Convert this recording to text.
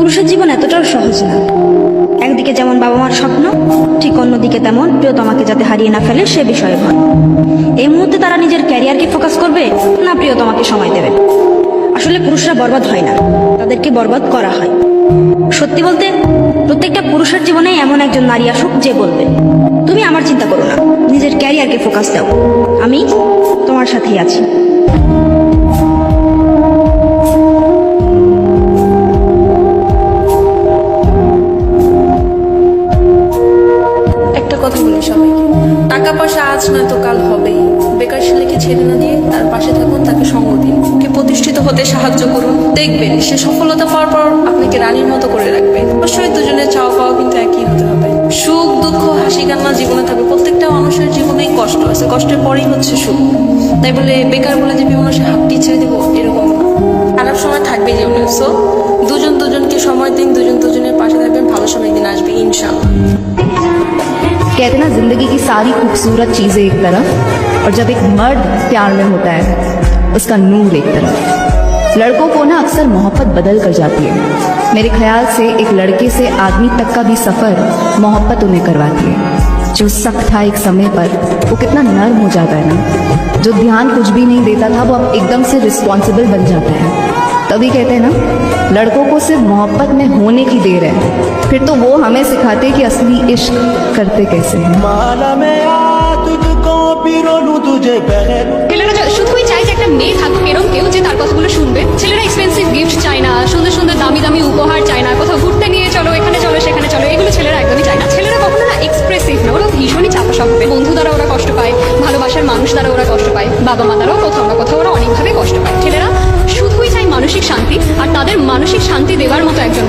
পুরুষের জীবন এতটাও সহজ না। একদিকে যেমন বাবা মার স্বপ্ন, ঠিক অন্যদিকে তেমন প্রিয়তমাকে যাতে হারিয়ে না ফেলে সে বিষয়ে ভয়। এই মুহূর্তে তারা নিজের ক্যারিয়ারকে ফোকাস করবে না প্রিয়তমাকে সময় দেবে। আসলে পুরুষরা বরবাদ হয় না, তাদেরকে বরবাদ করা হয়। সত্যি বলতে প্রত্যেকটা পুরুষের জীবনে এমন একজন নারী আসুক যে বলবে, তুমি আমার চিন্তা করো না, নিজের ক্যারিয়ারকে ফোকাস দাও, আমি তোমার সাথেই আছি। একটা কথা বলি সবাইকে, টাকা পয়সা আজ নয়তো কাল হবেই। বেকার ছেলেকে ছেড়ে না দিয়ে তার পাশে থাকুন, তাকে সঙ্গ দিন, ওকে প্রতিষ্ঠিত হতে সাহায্য করুন। দেখবেন সে সফলতা পাওয়ার পর আপনাকে রানীর মতো করে রাখবে। অবশ্যই দুজনের চাওয়া পাওয়া কিন্তু একই হতে হবে। সুখ দুঃখ হাসি কান্না জীবনে থাকবে। প্রত্যেকটা মানুষের জীবনেই কষ্ট আছে, কষ্টের পরেই হচ্ছে সুখ। তাই বলে বেকার বলে যে বিমনা সে হাতটি ছেড়ে দেবো এরকম না। খারাপ সময় থাকবে জীবনে, সো দুজন দুজনকে সময় দিন, দুজন দুজনের পাশে থাকবেন। ভালো সময় দিন আসবে ইনশাআল্লাহ। कहते ना जिंदगी की सारी खूबसूरत चीजें एक तरफ और जब एक मर्द प्यार में होता है उसका नूर एक तरफ। लड़कों को ना अक्सर मोहब्बत बदल कर जाती है। मेरे ख्याल से एक लड़के से आदमी तक का भी सफर मोहब्बत उन्हें करवाती है। जो सख्त था एक समय पर वो कितना नर्म हो जाता है ना। जो ध्यान कुछ भी नहीं देता था वो अब एकदम से रिस्पॉन्सिबल बन जाता है। तभी कहते हैं ना लड़कों को सिर्फ मोहब्बत में होने की देर है, फिर तो वो हमें सिखाते हैं कि असली इश्क करते कैसे हैं। ছেলেরা শুধুই চায় যে একটা মেয়ে থাকুক এরকম কেউ যে তার কথাগুলো শুনবে। ছেলেরা এক্সপেন্সিভ গিফট চায় না, সুন্দর সুন্দর দামি দামি উপহার চায় না, কোথাও ঘুরতে নিয়ে চলো, এখানে চলো, সেখানে চলো, এগুলো ছেলেরা একদমই চায় না। ছেলেরা কখনো না এক্সপ্রেসিভ না, ওরা ভীষণই চাপা স্বভাবের। বন্ধু দ্বারা ওরা কষ্ট পায়, ভালোবাসার মানুষ দ্বারা ওরা কষ্ট পায়, বাবা মা দ্বারাও কোথাও না কোথাও ওরা অনেকভাবে কষ্ট পায়। ছেলেরা শুধুই চায় মানসিক শান্তি, আর তাদের মানসিক শান্তি দেওয়ার মতো একজন